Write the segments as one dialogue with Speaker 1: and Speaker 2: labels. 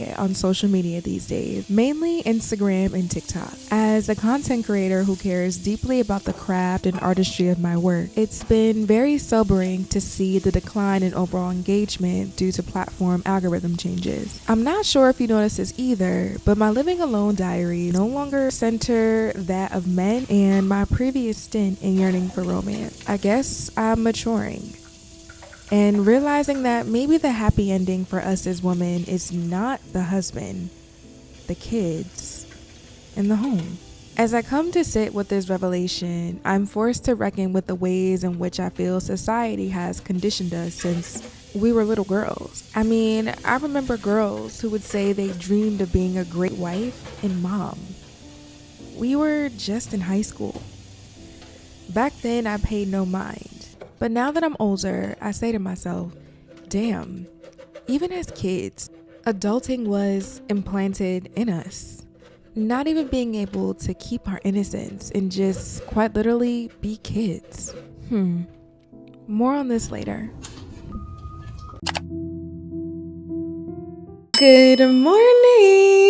Speaker 1: quiet on social media these days, mainly Instagram and TikTok. As a content creator who cares deeply about the craft and artistry of my work, it's been very sobering to see the decline in overall engagement due to platform algorithm changes. I'm not sure if you noticed this either, but my living alone diaries no longer center that of men and my previous stint in yearning for romance. I guess I'm maturing and realizing that maybe the happy ending for us as women is not the husband, the kids, and the home. As I come to sit with this revelation, I'm forced to reckon with the ways in which I feel society has conditioned us since we were little girls. I mean, I remember girls who would say they dreamed of being a great wife and mom. We were just in high school. Back then, I paid no mind. But now that I'm older, I say to myself, damn, even as kids, adulting was implanted in us. Not even being able to keep our innocence and just quite literally be kids. More on this later. Good morning.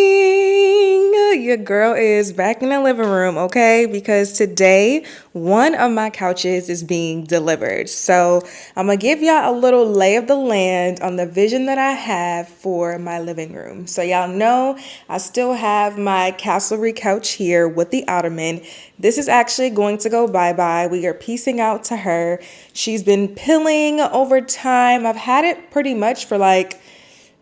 Speaker 1: Your girl is back in the living room, okay? Because today, one of my couches is being delivered. So I'm going to give y'all a little lay of the land on the vision that I have for my living room. So y'all know I still have my castlery couch here with the ottoman. This is actually going to go bye-bye. We are piecing out to her. She's been pilling over time. I've had it pretty much for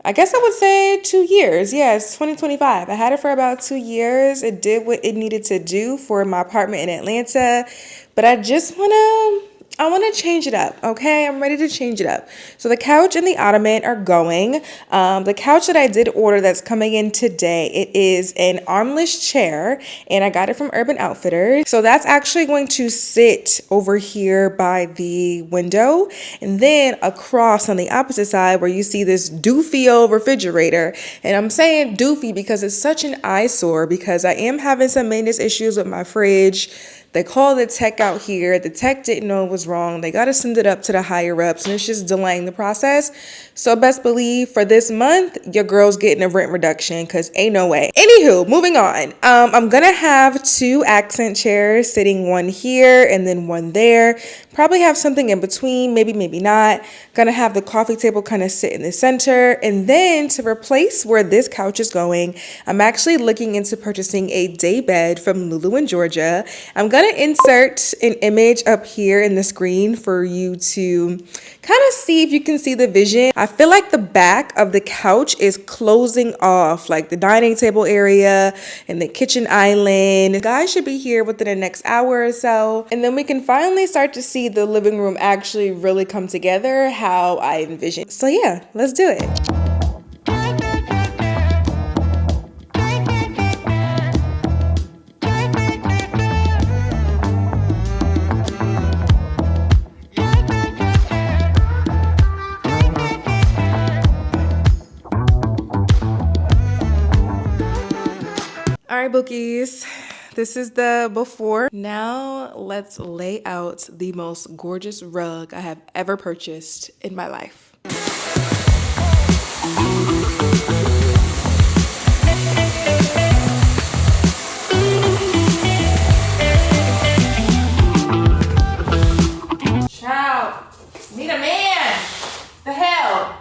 Speaker 1: I guess I would say 2 years. Yes, 2025. I had it for about 2 years. It did what it needed to do for my apartment in Atlanta. But I just want to change it up, okay? I'm ready to change it up. So the couch and the ottoman are going. The couch that I did order that's coming in today, it is an armless chair, and I got it from Urban Outfitters. So that's actually going to sit over here by the window, and then across on the opposite side where you see this doofy old refrigerator. And I'm saying doofy because it's such an eyesore because I am having some maintenance issues with my fridge. They called the tech out here. The tech didn't know it was wrong. They got to send it up to the higher ups, and it's just delaying the process. So best believe for this month, your girl's getting a rent reduction because ain't no way. Anywho, moving on. I'm going to have 2 accent chairs sitting, one here and then one there. Probably have something in between, maybe not. Gonna have the coffee table kind of sit in the center. And then to replace where this couch is going, I'm actually looking into purchasing a day bed from Lulu in Georgia. I'm gonna insert an image up here in the screen for you to kind of see if you can see the vision. I feel like the back of the couch is closing off like the dining table area and the kitchen island. The guys should be here within the next hour or so. And then we can finally start to see the living room actually really come together how I envision. So yeah, let's do it. All right, bookies. This is the before. Now let's lay out the most gorgeous rug I have ever purchased in my life. Child, need a man. The hell?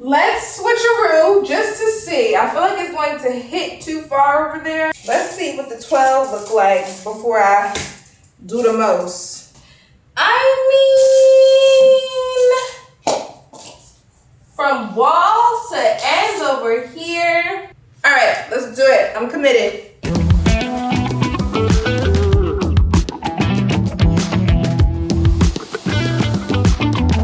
Speaker 1: Let's switcheroo just to see. I feel like it's going to hit too far over there. Let's see what the 12 look like before I do the most. I mean, from wall to ends over here. All right, let's do it. I'm committed.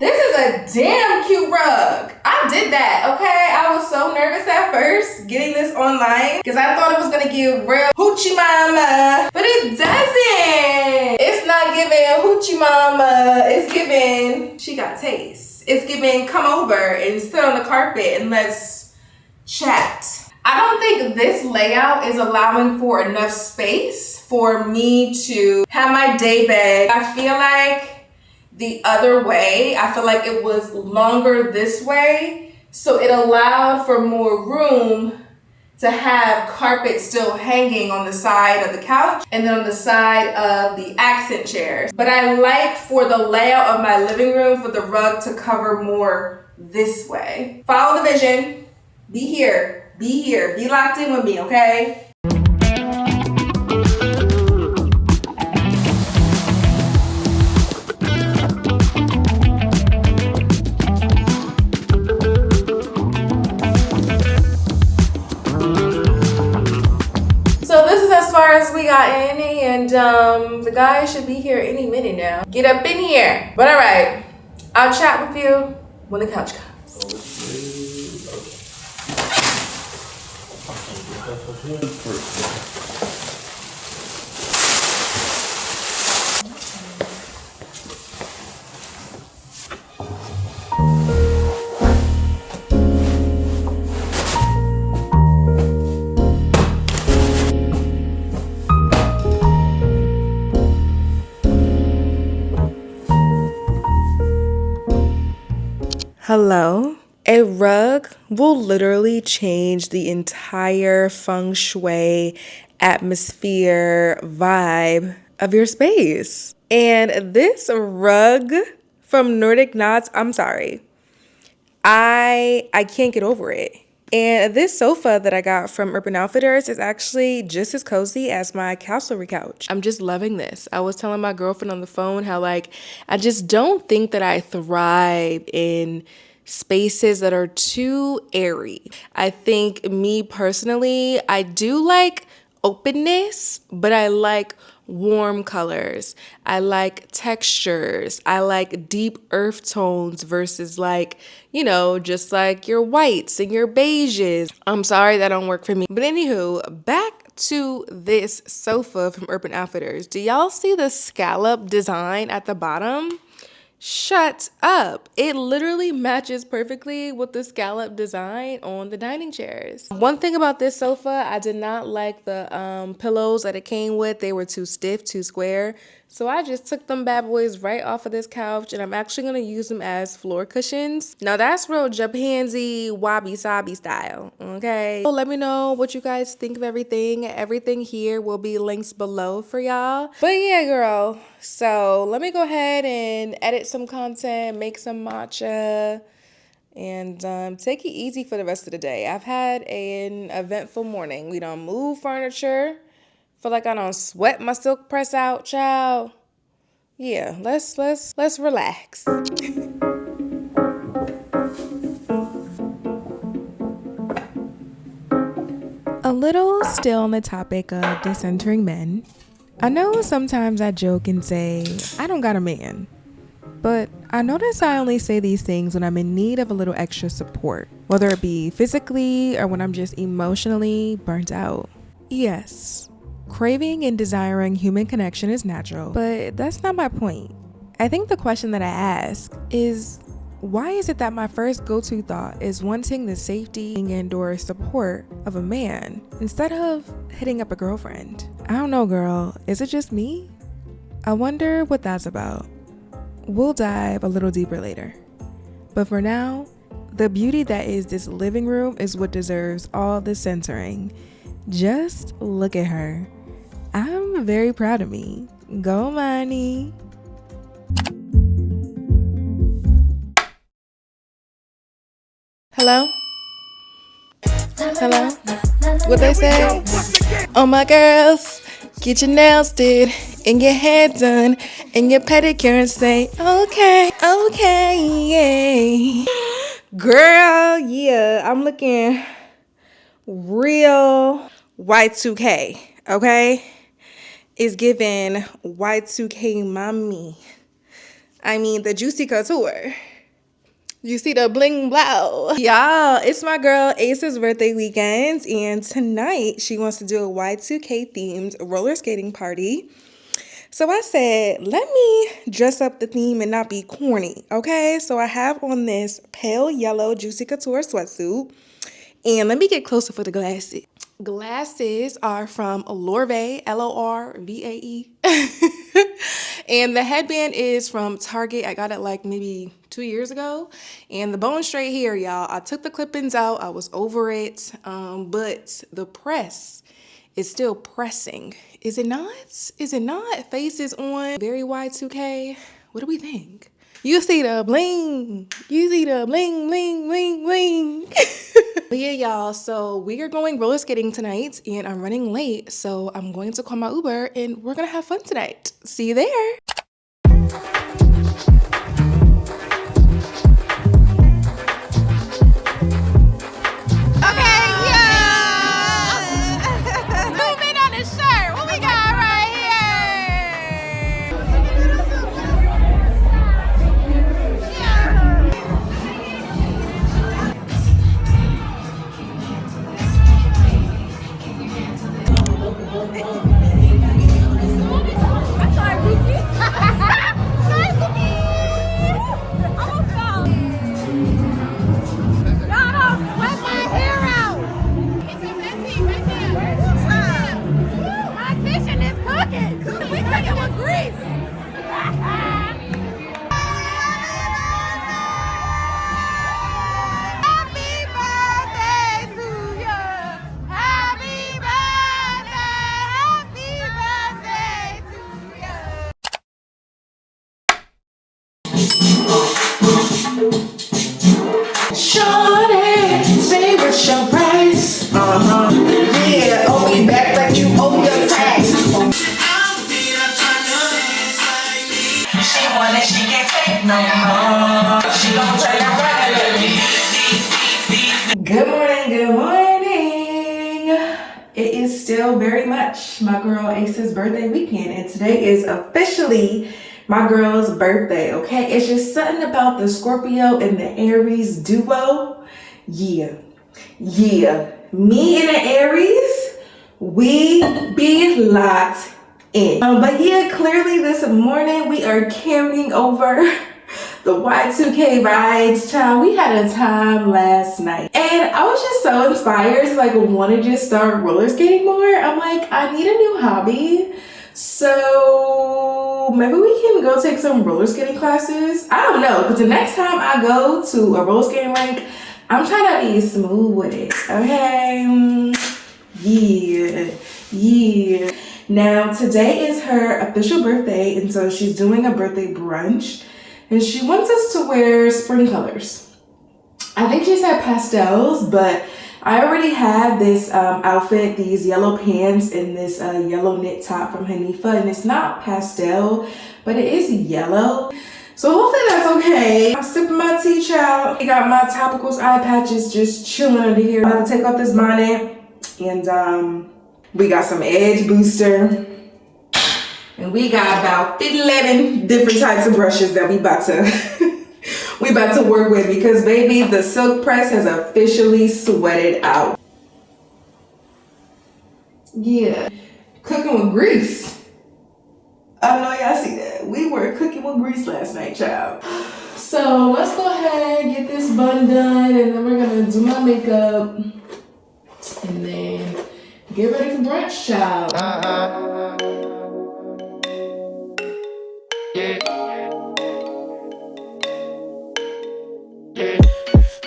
Speaker 1: This is a damn cute rug. I I did that, okay? I was so nervous at first getting this online because I thought it was gonna give real hoochie mama, but it doesn't. It's not giving hoochie mama. It's giving, she got taste. It's giving, come over and sit on the carpet and let's chat. I don't think this layout is allowing for enough space for me to have my day bed. I feel like the other way, I feel like it was longer this way, so it allowed for more room to have carpet still hanging on the side of the couch and then on the side of the accent chairs. But I like for the layout of my living room for the rug to cover more this way. Follow the vision. Be here. Be here. Be locked in with me, okay? As far as we got in, and the guy should be here any minute now. Get up in here. But all right, I'll chat with you when the couch comes. Hello? A rug will literally change the entire feng shui, atmosphere, vibe of your space. And this rug from Nordic Knots, I'm sorry, I can't get over it. And this sofa that I got from Urban Outfitters is actually just as cozy as my castlery couch. I'm just loving this. I was telling my girlfriend on the phone how I just don't think that I thrive in spaces that are too airy. I think me personally, I do like openness, but I like warm colors. I like textures. I like deep earth tones versus just like your whites and your beiges. I'm sorry, that don't work for me. But anywho, back to this sofa from Urban Outfitters. Do y'all see the scallop design at the bottom? Shut up. It literally matches perfectly with the scallop design on the dining chairs. One thing about this sofa, I did not like the pillows that it came with. They were too stiff, too square. So I just took them bad boys right off of this couch, and I'm actually going to use them as floor cushions. Now that's real Japansy wabi-sabi style, okay? So let me know what you guys think of everything. Everything here will be links below for y'all. But yeah, girl. So let me go ahead and edit some content, make some matcha, and take it easy for the rest of the day. I've had an eventful morning. We done moved furniture. Feel like I don't sweat my silk press out, child. Yeah, let's relax. A little still on the topic of decentering men. I know sometimes I joke and say, I don't got a man. But I notice I only say these things when I'm in need of a little extra support, whether it be physically or when I'm just emotionally burnt out. Yes, craving and desiring human connection is natural, but that's not my point. I think the question that I ask is, why is it that my first go-to thought is wanting the safety and or support of a man instead of hitting up a girlfriend? I don't know, girl. Is it just me? I wonder what that's about. We'll dive a little deeper later. But for now, the beauty that is this living room is what deserves all the centering. Just look at her. I'm very proud of me. Go, Money. Hello? Hello? What they say? Oh, my girls, get your nails did and your hair done and your pedicure and say, okay, yeah. Girl, yeah, I'm looking real Y2K, okay? It's giving Y2K mommy. I mean, the Juicy Couture. You see the bling blow. Y'all, it's my girl Ace's birthday weekend, and tonight she wants to do a Y2K themed roller skating party. So I said, let me dress up the theme and not be corny, okay? So I have on this pale yellow Juicy Couture sweatsuit. And let me get closer for the glasses. Glasses are from Lorvae, Lorvae. And the headband is from Target. I got it like maybe 2 years ago. And the bone straight here, y'all. I took the clip-ins out. I was over it. But the press is still pressing. Is it not? Is it not? Face is on. Very Y2K. What do we think? You see the bling. You see the bling, bling, bling, bling. But yeah, y'all, so we are going roller skating tonight, and I'm running late, so I'm going to call my Uber, and we're gonna have fun tonight. See you there.
Speaker 2: Yeah, owe me back like you owe your tax. She want it, she can't take no more. She gon' turn around and let me.
Speaker 1: Good morning, good morning. It is still very much my girl Ace's birthday weekend, and today is officially my girl's birthday, okay? It's just something about the Scorpio and the Aries duo. Yeah. Me and the Aries, we be locked in. But yeah, clearly this morning we are carrying over the Y2K vibes, child. We had a time last night, and I was just so inspired to like want to just start roller skating more. I'm like, I need a new hobby, so maybe we can go take some roller skating classes. I don't know, because the next time I go to a roller skating rink, I'm trying to be smooth with it, okay? Yeah. Now, today is her official birthday, and so she's doing a birthday brunch, and she wants us to wear spring colors. I think she said pastels, but I already have this outfit, these yellow pants, and this yellow knit top from Hanifa, and it's not pastel, but it is yellow. So hopefully that's okay. I'm sipping my tea, child. I got my topicals eye patches just chilling under here. I'm about to take off this bonnet, and we got some edge booster, and we got about 11 different types of brushes that we about to work with, because baby, the silk press has officially sweated out. Yeah, cooking with grease. I know y'all see that. We were cooking with grease last night, child. So let's go ahead and get this bun done, and then we're gonna do my makeup, and then get ready for brunch, child.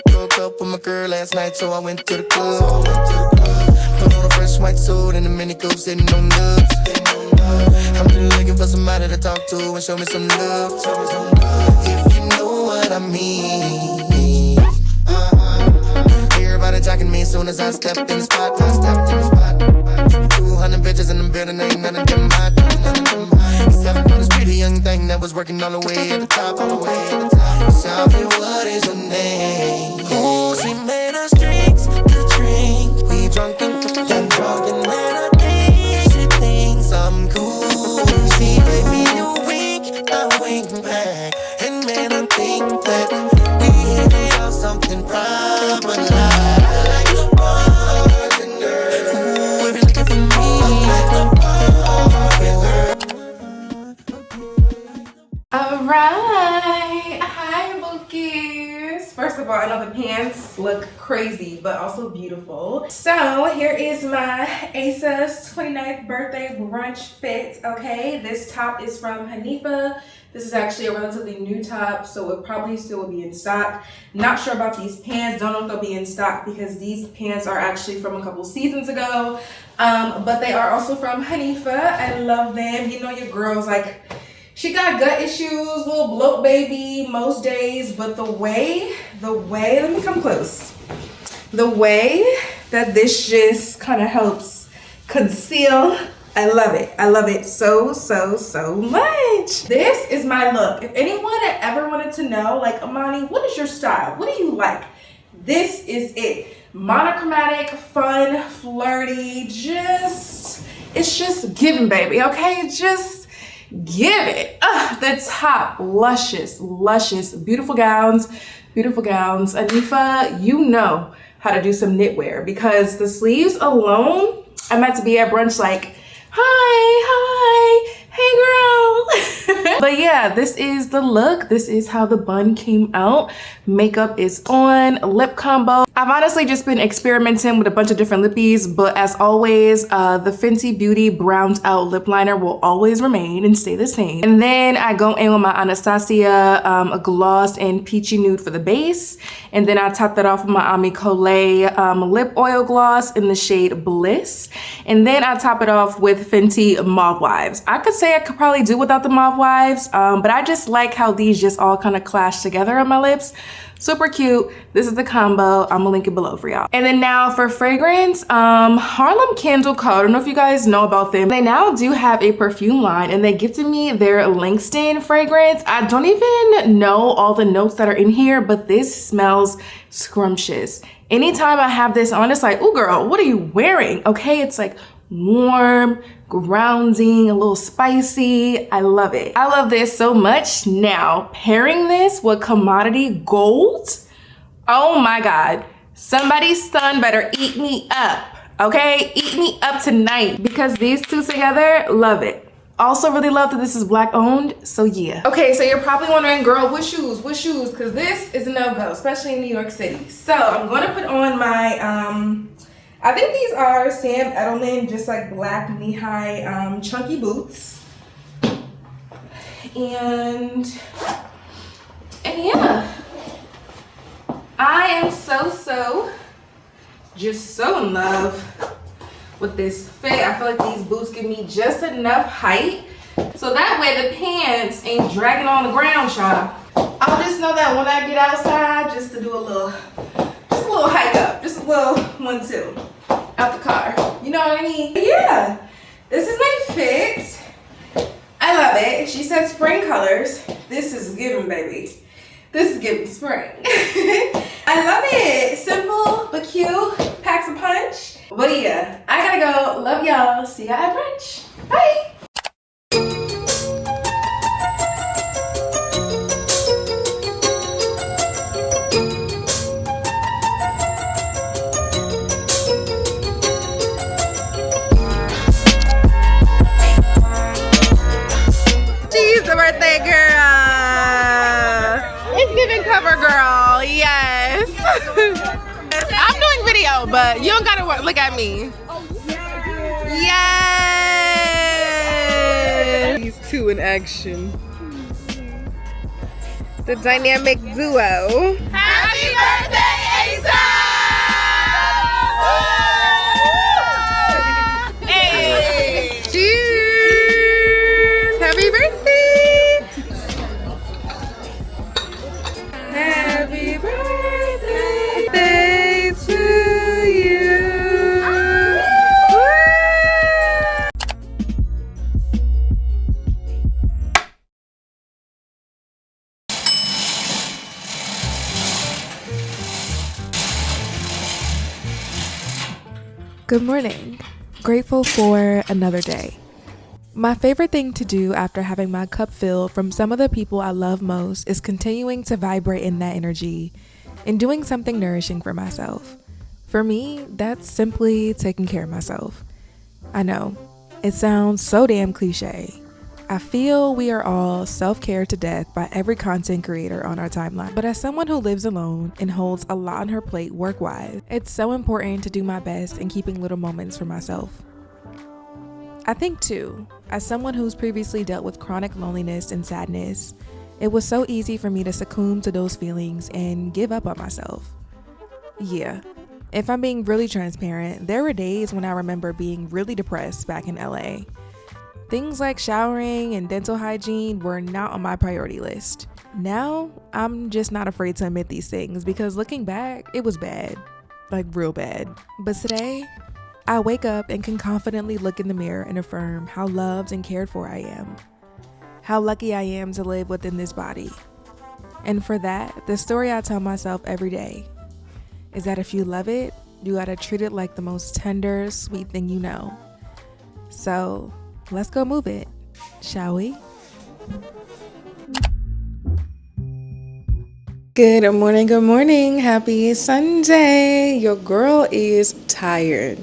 Speaker 3: Broke up with my girl last night, so I went to the club. Put on a fresh white suit and a mini coupe sitting on nuts. I'm just looking for somebody to talk to and show me some love. If you know what I mean. Everybody jocking me as soon as I stepped in the spot. 200 bitches in the building, ain't none of them hot. Except for this pretty young thing that was working all the way at the top. Tell me, what is your name? Oh, she made us drinks to drink. We drunk and then I think she thinks I'm cool. She gave me a wink, I wink back, and man, I think that we hit
Speaker 1: of all, I know the pants look crazy, but also beautiful. So here is my Asa's 29th birthday brunch fit, okay? This top is from Hanifa. This is actually a relatively new top, so it probably still will be in stock. Not sure about these pants. Don't know if they'll be in stock because these pants are actually from a couple seasons ago. But they are also from Hanifa. I love them. You know your girl's like, she got gut issues, little bloat baby most days, but the way, let me come close. The way that this just kind of helps conceal, I love it. I love it so, so, so much. This is my look. If anyone ever wanted to know, like, Amani, what is your style? What do you like? This is it. Monochromatic, fun, flirty, it's just giving, baby, okay? Just give it. The top, luscious, beautiful gowns. Anifa, you know how to do some knitwear because the sleeves alone, I'm about to be at brunch like, hi, hey girl. But yeah, this is the look. This is how the bun came out. Makeup is on, lip combo. I've honestly just been experimenting with a bunch of different lippies, but as always, the Fenty Beauty browned out lip liner will always remain and stay the same. And then I go in with my Anastasia a gloss and peachy nude for the base. And then I top that off with my Ami Collet lip oil gloss in the shade Bliss. And then I top it off with Fenty Mauve Wives. I could say I could probably do without the Mauve Wives, but I just like how these just all kind of clash together on my lips. Super cute. This is the combo. I'm gonna link it below for y'all. And then now for fragrance, Harlem Candle Co. I don't know if you guys know about them. They now do have a perfume line and they gifted me their Langston fragrance. I don't even know all the notes that are in here, but this smells scrumptious. Anytime I have this on, it's like, ooh girl, what are you wearing? Okay, it's like warm, grounding, a little spicy. I love it. I love this so much. Now, pairing this with commodity gold, oh my God. Somebody's son better eat me up, okay? Eat me up tonight because these two together, love it. Also really love that this is Black owned, so yeah. Okay, so you're probably wondering, girl, what shoes? Because this is a no-go, especially in New York City. So I'm gonna put on my, I think these are Sam Edelman, just like black knee-high chunky boots. And yeah, I am just so in love with this fit. I feel like these boots give me just enough height so that way the pants ain't dragging on the ground, y'all. I'll just know that when I get outside, just to do a little hike up, just a little 1-2 out the car. You know what I mean? But yeah, this is my fit. I love it. She said spring colors. This is giving, baby. This is giving spring. I love it. Simple but cute. Packs a punch. But yeah, I gotta go. Love y'all. See y'all at brunch. Bye. She's the birthday girl. It's giving cover girl. Yes. I'm doing video, but you don't gotta look at me. Yes. These two in action. The dynamic duo. Happy birthday, Asa! Hey. Cheers! Happy birthday! Happy birthday to you.
Speaker 4: Good morning. Grateful for another day. My favorite thing to do after having my cup filled from some of the people I love most is continuing to vibrate in that energy and doing something nourishing for myself. For me, that's simply taking care of myself. I know, it sounds so damn cliche. I feel we are all self-care to death by every content creator on our timeline. But as someone who lives alone and holds a lot on her plate work-wise, it's so important to do my best in keeping little moments for myself. I think too, as someone who's previously dealt with chronic loneliness and sadness, it was so easy for me to succumb to those feelings and give up on myself. Yeah, if I'm being really transparent, there were days when I remember being really depressed back in LA. Things like showering and dental hygiene were not on my priority list. Now, I'm just not afraid to admit these things because looking back, it was bad. Like real bad. But today, I wake up and can confidently look in the mirror and affirm how loved and cared for I am. How lucky I am to live within this body. And for that, the story I tell myself every day is that if you love it, you gotta treat it like the most tender, sweet thing you know. So, let's go move it, shall we?
Speaker 1: Good morning. Happy Sunday. Your girl is tired.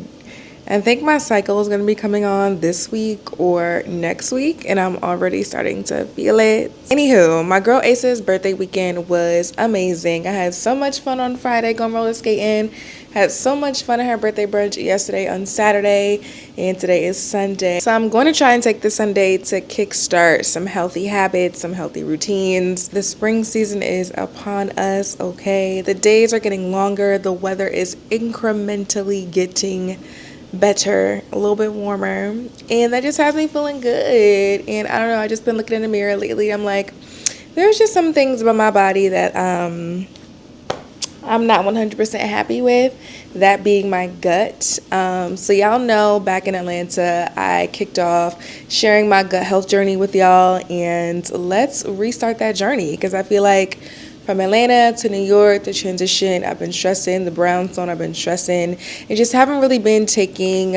Speaker 1: I think my cycle is going to be coming on this week or next week, and I'm already starting to feel it. Anywho, my girl Ace's birthday weekend was amazing. I had so much fun on Friday going roller skating. Had so much fun at her birthday brunch yesterday on Saturday, and today is Sunday. So I'm going to try and take the Sunday to kickstart some healthy habits, some healthy routines. The spring season is upon us, okay? The days are getting longer. The weather is incrementally getting better, a little bit warmer, and that just has me feeling good. And I don't know, I just been looking in the mirror lately. I'm like, there's just some things about my body that I'm not 100% happy with, that being my gut. So y'all know back in Atlanta, I kicked off sharing my gut health journey with y'all, and let's restart that journey because I feel like from Atlanta to New York, the transition, I've been stressing, the brownstone, I've been stressing, and just haven't really been taking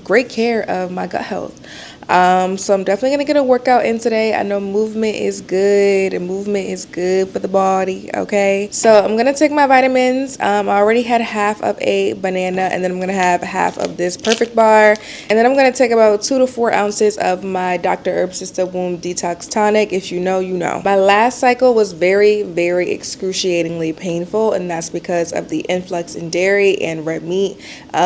Speaker 1: great care of my gut health. So I'm definitely going to get a workout in today. I know movement is good, and movement is good for the body, okay? So I'm going to take my vitamins. I already had half of a banana, and then I'm going to have half of this Perfect Bar. And then I'm going to take about 2 to 4 ounces of my Dr. Herb Sister Womb Detox Tonic. If you know, you know. My last cycle was very, very excruciatingly painful, and that's because of the influx in dairy and red meat.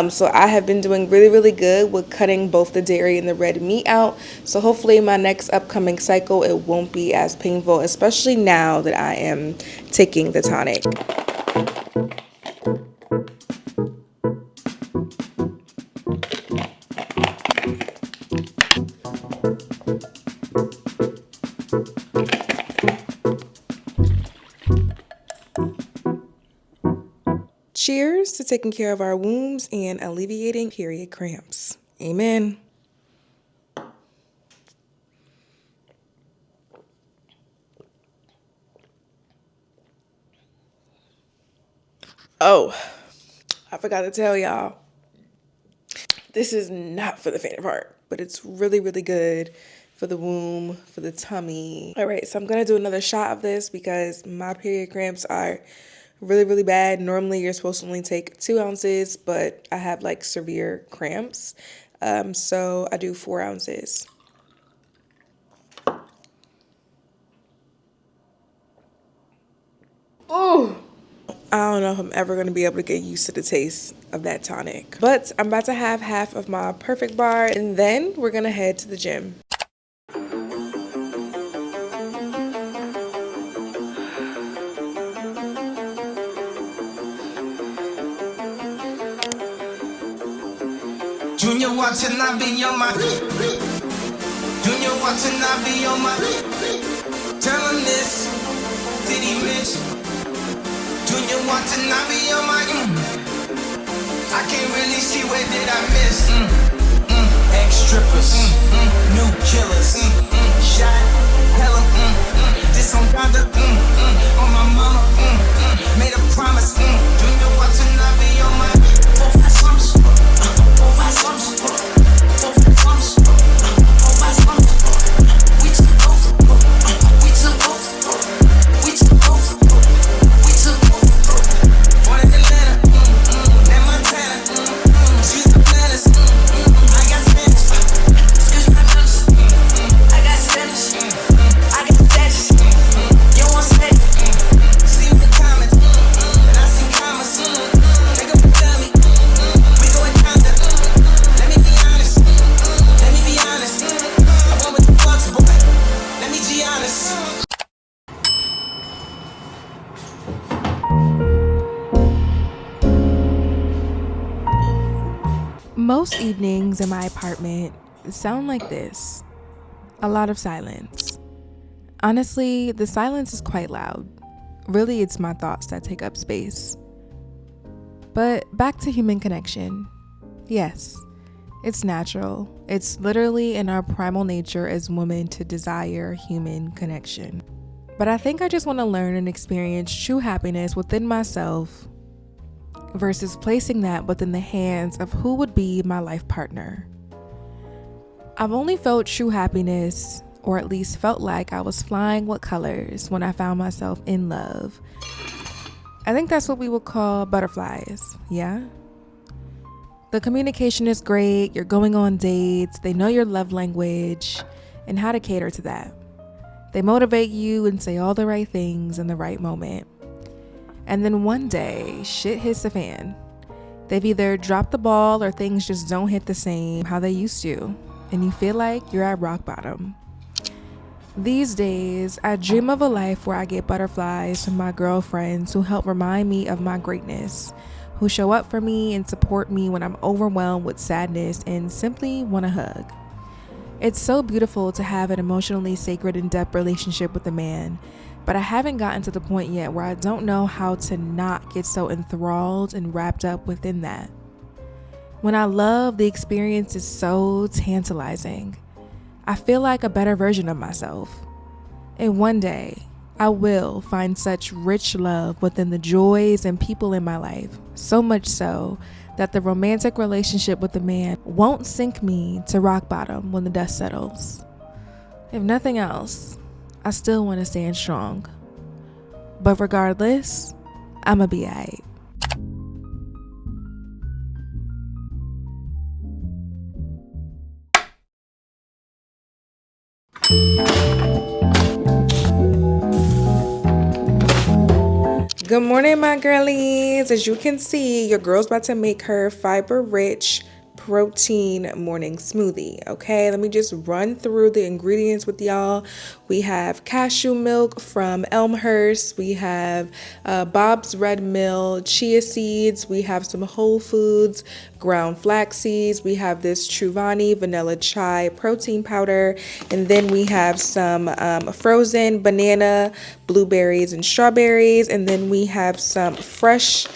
Speaker 1: So I have been doing really, really good with cutting both the dairy and the red meat out. So hopefully my next upcoming cycle, it won't be as painful, especially now that I am taking the tonic. Cheers to taking care of our wombs and alleviating period cramps. Amen. Oh, I forgot to tell y'all, this is not for the faint of heart, but it's really, really good for the womb, for the tummy. All right, so I'm gonna do another shot of this because my period cramps are really, really bad. Normally you're supposed to only take 2 ounces, but I have like severe cramps. So I do 4 ounces. Oh, I don't know if I'm ever going to be able to get used to the taste of that tonic. But I'm about to have half of my Perfect Bar, and then we're going to head to the gym.
Speaker 2: Junior Watanabe, you're my Junior Watanabe, you're my tell him this, did he miss? Junior Watanabe, you're my I can't really see where did I miss. Ex-strippers, new killers, shot, hella, this on Donda, on my mama, made a promise, Junior Watanabe, you're my 4-5 slumps, 4-5 slumps, 4-5 slumps, 4-5 slumps, we took both, we took both, we took both, we took both, born in Atlanta, then Montana, she's the planets, I got Spanish, excuse my manners,
Speaker 4: Most evenings in my apartment sound like this. A lot of silence. Honestly, the silence is quite loud. Really, it's my thoughts that take up space. But back to human connection. Yes, it's natural. It's literally in our primal nature as women to desire human connection. But I think I just want to learn and experience true happiness within myself versus placing that within the hands of who would be my life partner. I've only felt true happiness, or at least felt like I was flying with colors when I found myself in love. I think that's what we would call butterflies, yeah? The communication is great, you're going on dates, they know your love language, and how to cater to that. They motivate you and say all the right things in the right moment. And then one day, shit hits the fan. They've either dropped the ball or things just don't hit the same how they used to, and you feel like you're at rock bottom. These days, I dream of a life where I get butterflies from my girlfriends who help remind me of my greatness, who show up for me and support me when I'm overwhelmed with sadness and simply want a hug. It's so beautiful to have an emotionally sacred in-depth relationship with a man, but I haven't gotten to the point yet where I don't know how to not get so enthralled and wrapped up within that. When I love, the experience is so tantalizing. I feel like a better version of myself. And one day, I will find such rich love within the joys and people in my life, so much so that the romantic relationship with a man won't sink me to rock bottom when the dust settles. If nothing else, I still want to stand strong. But regardless, I'ma be alright.
Speaker 1: Good morning, my girlies. As you can see, your girl's about to make her fiber-rich protein morning smoothie. Okay, let me just run through the ingredients with y'all. We have cashew milk from Elmhurst. We have Bob's Red Mill chia seeds. We have some Whole Foods ground flax seeds. We have this Truvani vanilla chai protein powder, and then we have some frozen banana, blueberries, and strawberries, and then we have some fresh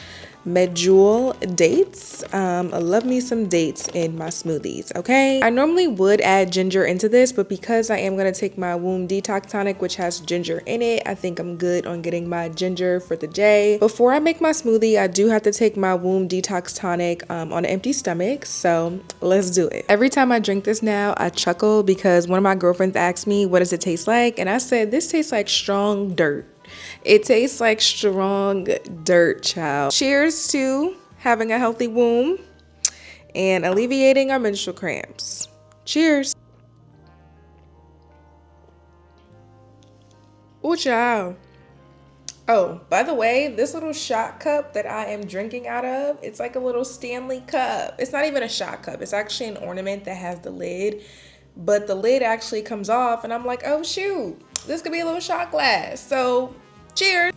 Speaker 1: medjool dates. I love me some dates in my smoothies. Okay, I normally would add ginger into this, but because I am going to take my womb detox tonic, which has ginger in it, I think I'm good on getting my ginger for the day. Before I make my smoothie, I do have to take my womb detox tonic on an empty stomach, so let's do it. Every time I drink this now, I chuckle because one of my girlfriends asked me, what does it taste like? And I said, this tastes like strong dirt. It tastes like strong dirt, child. Cheers to having a healthy womb and alleviating our menstrual cramps. Cheers. Ooh, child. Oh, by the way, this little shot cup that I am drinking out of, it's like a little Stanley cup. It's not even a shot cup. It's actually an ornament that has the lid, but the lid actually comes off, and I'm like, oh shoot, this could be a little shot glass. So cheers.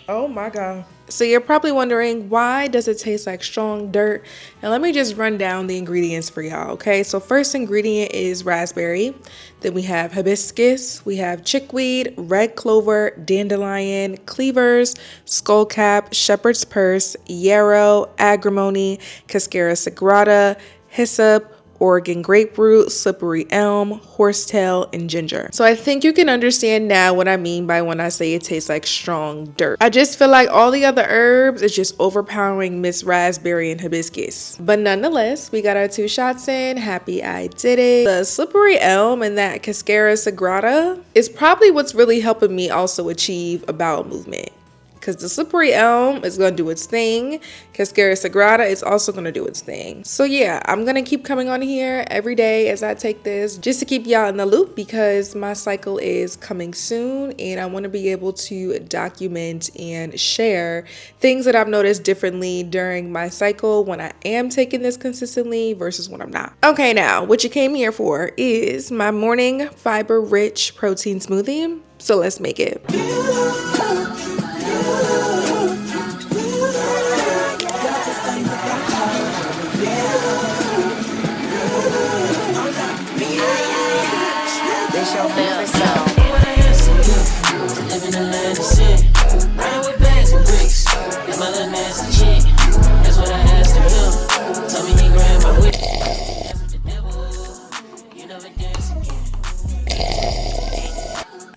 Speaker 1: Oh my God. So you're probably wondering, why does it taste like strong dirt? And let me just run down the ingredients for y'all, okay? So first ingredient is raspberry. Then we have hibiscus, we have chickweed, red clover, dandelion, cleavers, skullcap, shepherd's purse, yarrow, agrimony, cascara sagrada, hyssop, Oregon grapefruit, slippery elm, horsetail, and ginger. So I think you can understand now what I mean by when I say it tastes like strong dirt. I just feel like all the other herbs is just overpowering Miss Raspberry and hibiscus. But nonetheless, we got our 2 shots in. Happy I did it. The slippery elm and that cascara sagrada is probably what's really helping me also achieve a bowel movement. Because the slippery elm is going to do its thing. Cascara sagrada is also going to do its thing. So yeah, I'm going to keep coming on here every day as I take this just to keep y'all in the loop, because my cycle is coming soon and I want to be able to document and share things that I've noticed differently during my cycle when I am taking this consistently versus when I'm not. Okay, now what you came here for is my morning fiber rich protein smoothie. So let's make it.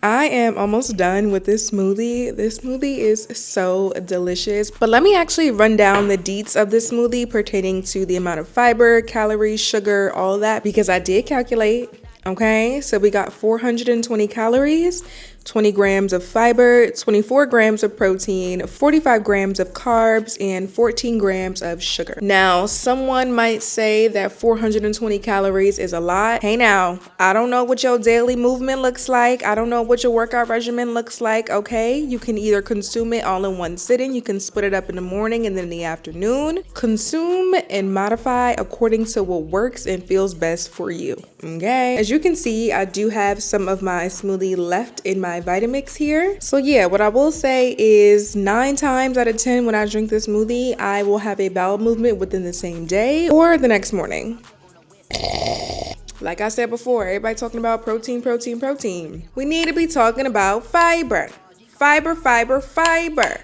Speaker 1: I am almost done with this smoothie. This smoothie is so delicious. But let me actually run down the deets of this smoothie pertaining to the amount of fiber, calories, sugar, all that, because I did calculate. Okay, so we got 420 calories, 20 grams of fiber, 24 grams of protein, 45 grams of carbs, and 14 grams of sugar. Now, someone might say that 420 calories is a lot. Hey now, I don't know what your daily movement looks like. I don't know what your workout regimen looks like, okay? You can either consume it all in one sitting. You can split it up in the morning and then in the afternoon. Consume and modify according to what works and feels best for you, okay? As you can see, I do have some of my smoothie left in my Vitamix here. So yeah, what I will say is 9 times out of 10 when I drink this smoothie, I will have a bowel movement within the same day or the next morning. Like I said before, everybody talking about protein, protein, protein. We need to be talking about fiber. Fiber, fiber, fiber.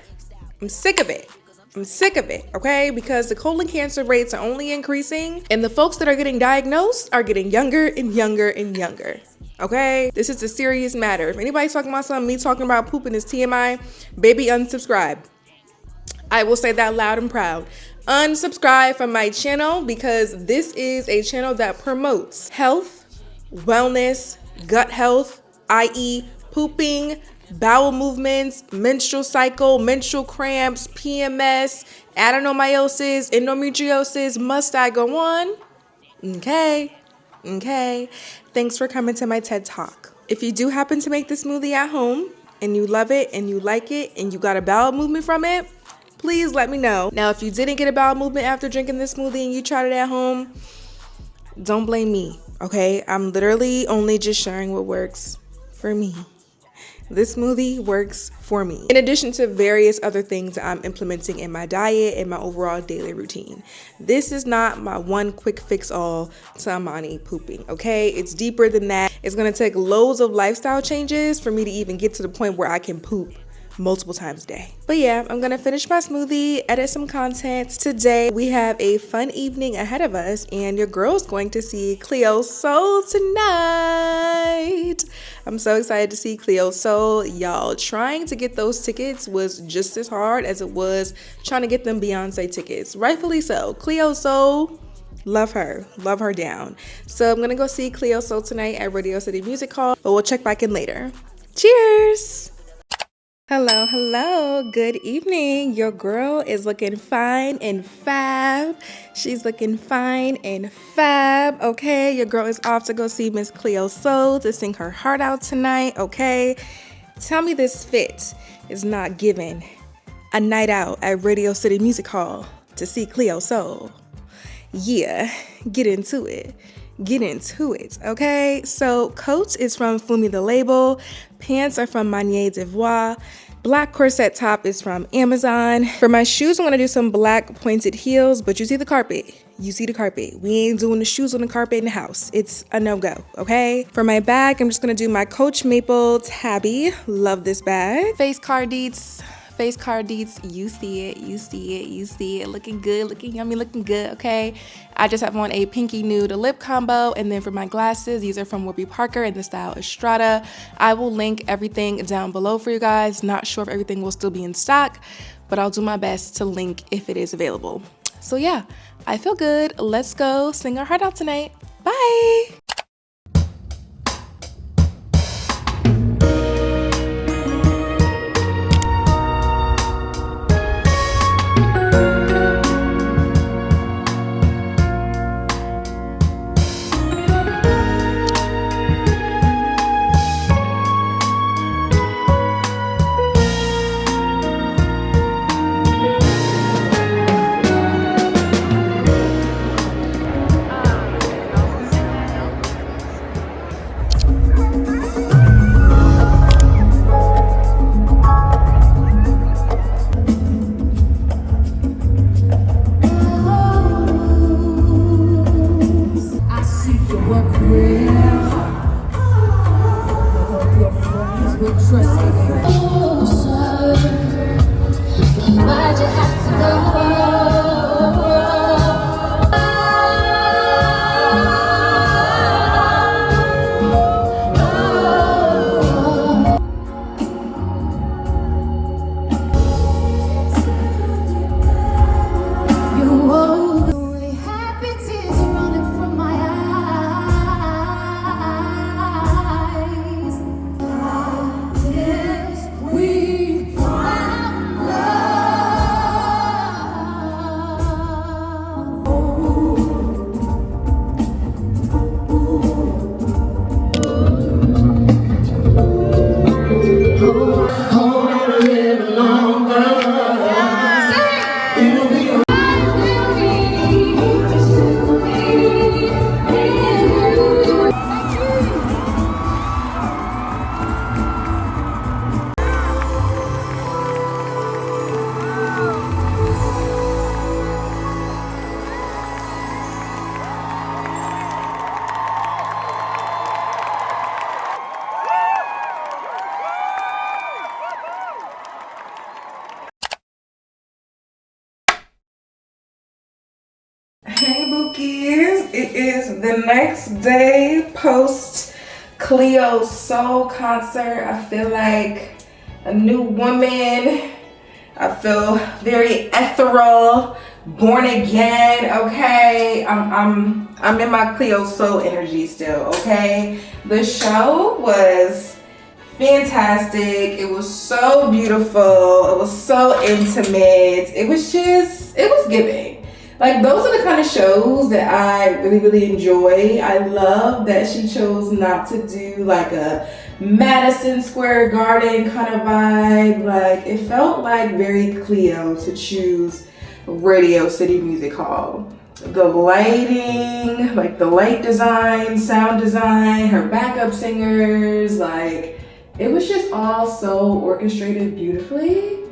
Speaker 1: I'm sick of it. I'm sick of it, okay? Because the colon cancer rates are only increasing and the folks that are getting diagnosed are getting younger and younger and younger. Okay, this is a serious matter. If anybody's talking about something, me talking about pooping is TMI, baby, unsubscribe. I will say that loud and proud. Unsubscribe from my channel because this is a channel that promotes health, wellness, gut health, i.e. pooping, bowel movements, menstrual cycle, menstrual cramps, PMS, adenomyosis, endometriosis. Must I go on? Okay. Thanks for coming to my TED Talk. If you do happen to make this smoothie at home and you love it and you like it and you got a bowel movement from it, please let me know. Now, if you didn't get a bowel movement after drinking this smoothie and you tried it at home, don't blame me, okay? I'm literally only just sharing what works for me. This smoothie works for me. In addition to various other things that I'm implementing in my diet and my overall daily routine. This is not my one quick fix all to Amani pooping, okay? It's deeper than that. It's gonna take loads of lifestyle changes for me to even get to the point where I can poop multiple times a day. But yeah, I'm gonna finish my smoothie, edit some content. Today we have a fun evening ahead of us and your girl's going to see Cleo Soul tonight. I'm so excited to see Cleo Soul. Y'all, trying to get those tickets was just as hard as it was trying to get them Beyonce tickets. Rightfully so. Cleo Soul, love her down. So I'm gonna go see Cleo Soul tonight at Radio City Music Hall, but we'll check back in later. Cheers. Hello, good evening. Your girl is looking fine and fab. She's looking fine and fab, okay? Your girl is off to go see Miss Cleo Soul to sing her heart out tonight, okay? Tell me this fit is not giving a night out at Radio City Music Hall to see Cleo Soul. Yeah, get into it. Okay? So coat is from Fumi the Label, pants are from Manier Devoir, black corset top is from Amazon. For my shoes, I'm gonna do some black pointed heels, but you see the carpet. We ain't doing the shoes on the carpet in the house. It's a no-go, okay? For my bag, I'm just gonna do my Coach Maple Tabby. Love this bag. Face card deets, you see it, looking good, looking yummy, looking good, okay? I just have on a pinky nude lip combo, and then for my glasses, these are from Warby Parker in the style Estrada. I will link everything down below for you guys. Not sure if everything will still be in stock, but I'll do my best to link if it is available. So yeah, I feel good. Let's go sing our heart out tonight. Bye! the next day post Cleo Soul concert. I feel like a new woman. I feel very ethereal, born again, okay? I'm in my Cleo Soul energy still, okay? The show was fantastic. It was so beautiful. It was so intimate. It was giving. Like, those are the kind of shows that I really, really enjoy. I love that she chose not to do like a Madison Square Garden kind of vibe. Like, it felt like very Cleo to choose Radio City Music Hall. The lighting, like the light design, sound design, her backup singers, like, it was just all so orchestrated beautifully.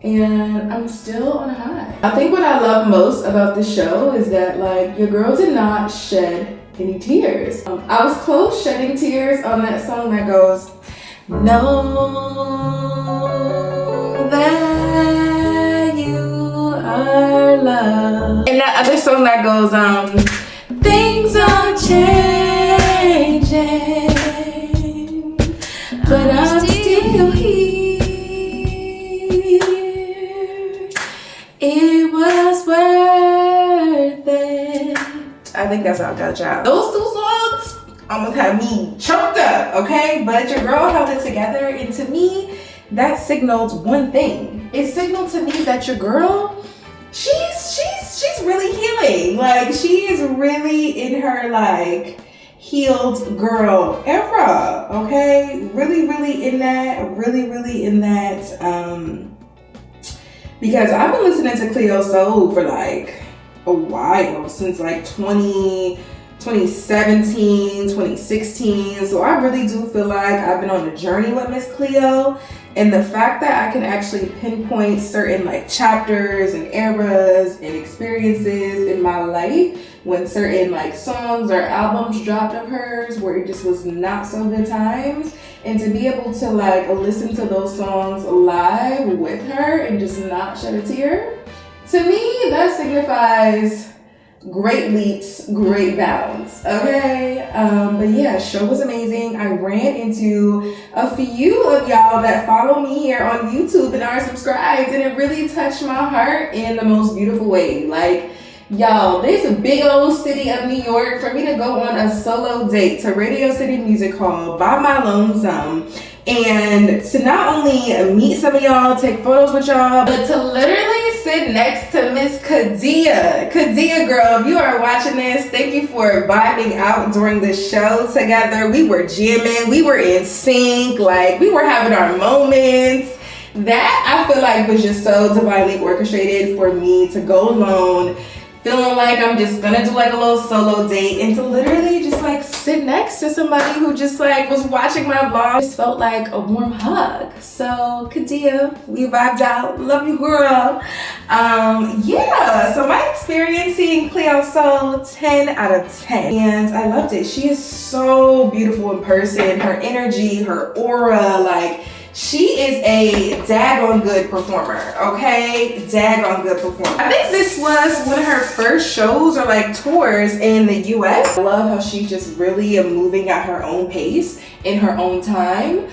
Speaker 1: And I'm still on a high. I think what I love most about the show is that, like, your girl did not shed any tears. I was close shedding tears on that song that goes, know that you are loved. And that other song that goes, things are changing, but I'm still here. It was worth it. I think that's how I got y'all. Those two songs almost had me choked up, okay? But your girl held it together, and to me, that signaled one thing. It signaled to me that your girl, she's really healing. Like, she is really in her, like, healed girl era, okay? Really, really in that, because I've been listening to Cleo Soul for like a while, since like 2017, 2016. So I really do feel like I've been on a journey with Miss Cleo. And the fact that I can actually pinpoint certain like chapters and eras and experiences in my life when certain like songs or albums dropped of hers where it just was not so good times, and to be able to like listen to those songs live with her and just not shed a tear, to me that signifies great leaps, great bounds, okay? But yeah, show was amazing. I ran into a few of y'all that follow me here on YouTube and are subscribed, and it really touched my heart in the most beautiful way. Like, y'all, this big old city of New York, for me to go on a solo date to Radio City Music Hall by my lonesome, and to not only meet some of y'all, take photos with y'all, but to literally sit next to Miss Kadia. Kadia, girl, if you are watching this, thank you for vibing out during the show together. We were jamming, we were in sync, like, we were having our moments. That, I feel like, was just so divinely orchestrated for me to go alone, feeling like I'm just gonna do like a little solo date, and to literally just like sit next to somebody who just like was watching my vlog. It just felt like a warm hug. So Kadia, we vibed out. Love you, girl. Yeah, so my experience seeing Cleo Soul, 10 out of 10. And I loved it. She is so beautiful in person. Her energy, her aura, like, she is a daggone good performer, okay? Daggone good performer. I think this was one of her first shows or like tours in the US. I love how she's just really moving at her own pace in her own time.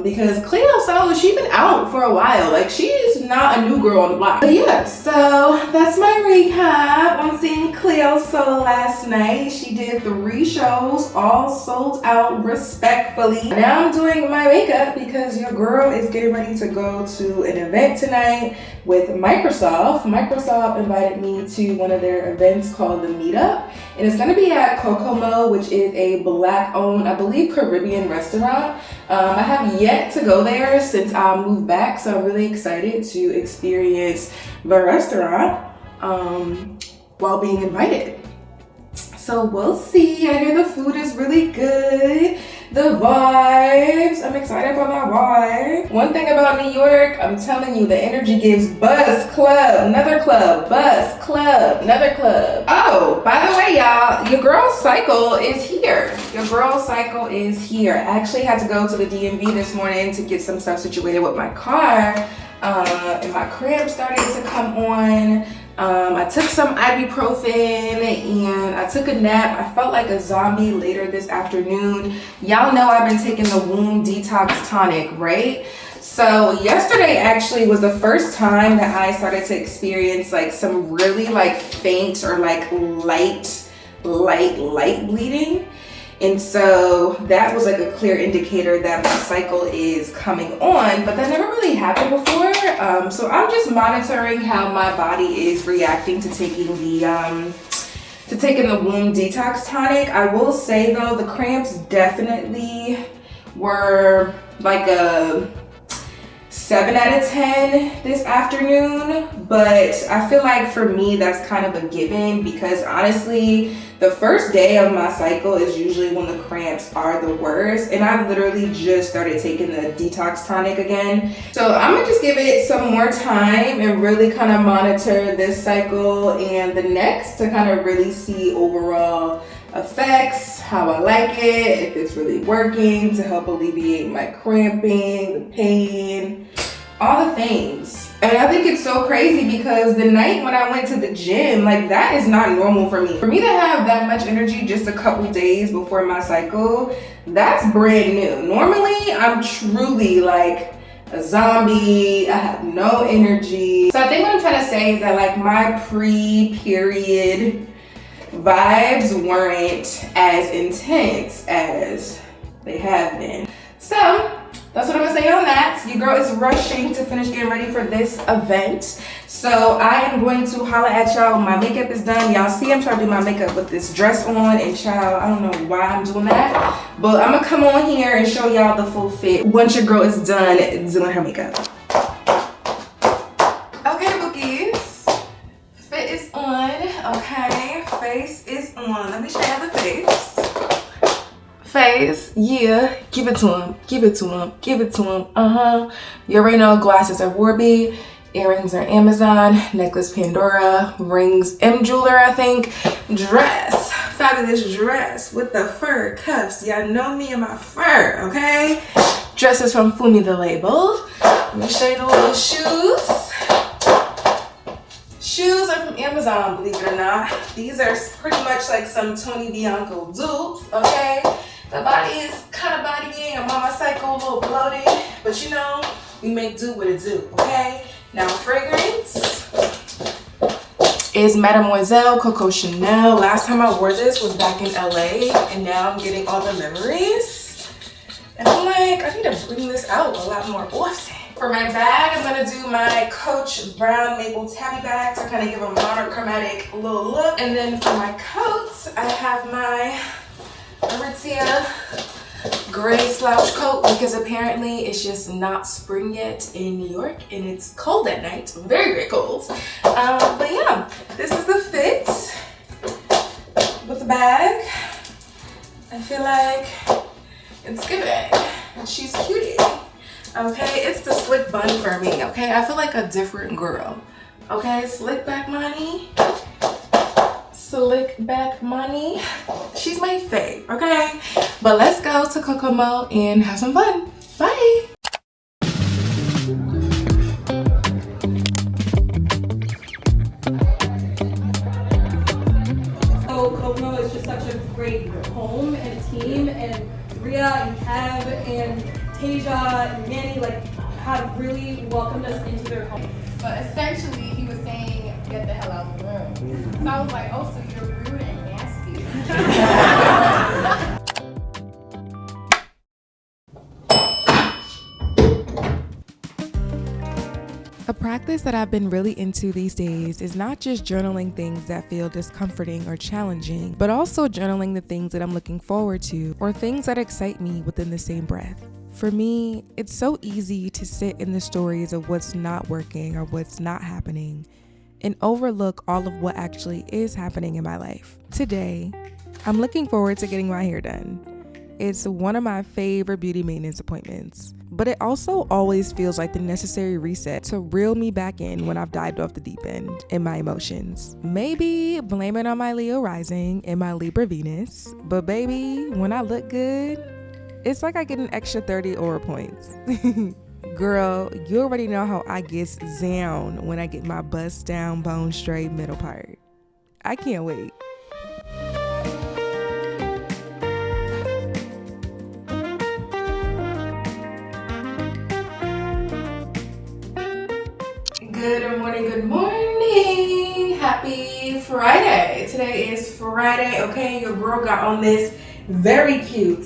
Speaker 1: Because Cleo Soul, she's been out for a while. Like, she is not a new girl on the block. But yeah, so that's my recap on seeing Cleo Soul last night. She did 3 shows, all sold out respectfully. Now I'm doing my makeup because your girl is getting ready to go to an event tonight with Microsoft. Microsoft invited me to one of their events called the Meetup, and it's gonna be at Kokomo, which is a Black-owned, I believe, Caribbean restaurant. I have yet to go there since I moved back, so I'm really excited to experience the restaurant while being invited. So we'll see. I hear the food is really good. The vibes, I'm excited for my vibe. One thing about New York, I'm telling you, the energy gives buzz club, another club, buzz club, another club. Oh, by the way, y'all, your girl's cycle is here. Your girl's cycle is here. I actually had to go to the DMV this morning to get some stuff situated with my car, and my cramp started to come on. I took some ibuprofen and I took a nap. I felt like a zombie later this afternoon. Y'all know I've been taking the womb detox tonic, right? So yesterday actually was the first time that I started to experience like some really like faint or like light bleeding. And so that was like a clear indicator that my cycle is coming on, but that never really happened before. So I'm just monitoring how my body is reacting to taking the womb detox tonic. I will say though, the cramps definitely were like a 7 out of 10 this afternoon, but I feel like for me that's kind of a given because honestly the first day of my cycle is usually when the cramps are the worst, and I literally just started taking the detox tonic again. So I'm gonna just give it some more time and really kind of monitor this cycle and the next to kind of really see overall effects, how I like it, if it's really working to help alleviate my cramping, the pain, all the things. And I think it's so crazy because the night when I went to the gym, like that is not normal for me. For me to have that much energy just a couple days before my cycle, that's brand new. Normally I'm truly like a zombie, I have no energy. So I think what I'm trying to say is that like my pre-period vibes weren't as intense as they have been. So that's what I'm gonna say on that. Your girl is rushing to finish getting ready for this event. So I am going to holla at y'all when my makeup is done. Y'all see I'm trying to do my makeup with this dress on, and child, I don't know why I'm doing that. But I'm gonna come on here and show y'all the full fit once your girl is done doing her makeup. Okay, bookies. Fit is on, okay. Face is on. Let me show y'all the face. Face, yeah, give it to him, give it to him, give it to him. You already know glasses are Warby, earrings are Amazon, necklace Pandora, rings M Jeweler, I think. Dress, fabulous dress with the fur cuffs. Y'all know me and my fur, okay? Dress is from Fumi the Label. Let me show you the little shoes. Shoes are from Amazon, believe it or not. These are pretty much like some Tony Bianco dupes, okay? The body is kind of bodying. I'm on my cycle, a little bloated, but you know, we make do what it do, okay? Now, fragrance is Mademoiselle Coco Chanel. Last time I wore this was back in LA, and now I'm getting all the memories. And I'm like, I need to bring this out a lot more often. For my bag, I'm gonna do my Coach Brown Maple Tabby bag to kind of give a monochromatic little look. And then for my coats, I have my Aritzia gray slouch coat because apparently it's just not spring yet in New York and it's cold at night, very, very cold. But yeah, this is the fit with the bag. I feel like it's giving. She's cutie. Okay, it's the slick bun for me, okay? I feel like a different girl, okay? Slick back money. Slick back money. She's my fave, okay? But let's go to Kokomo and have some fun. Bye.
Speaker 5: So Kokomo is just such a great home and team, and Rhea and Kev and Tasia and Manny like have really welcomed us into their home.
Speaker 6: But essentially, he was saying, get the hell out of the room. So I was like, oh, so you're rude and nasty.
Speaker 4: A practice that I've been really into these days is not just journaling things that feel discomforting or challenging, but also journaling the things that I'm looking forward to or things that excite me within the same breath. For me, it's so easy to sit in the stories of what's not working or what's not happening and overlook all of what actually is happening in my life. Today, I'm looking forward to getting my hair done. It's one of my favorite beauty maintenance appointments, but it also always feels like the necessary reset to reel me back in when I've dived off the deep end in my emotions. Maybe blame it on my Leo rising and my Libra Venus, but baby, when I look good, it's like I get an extra 30 aura points. Girl, you already know how I get down when I get my bust down, bone straight middle part. I can't wait. Good morning. Happy Friday. Today is Friday, okay? Your girl got on this very cute,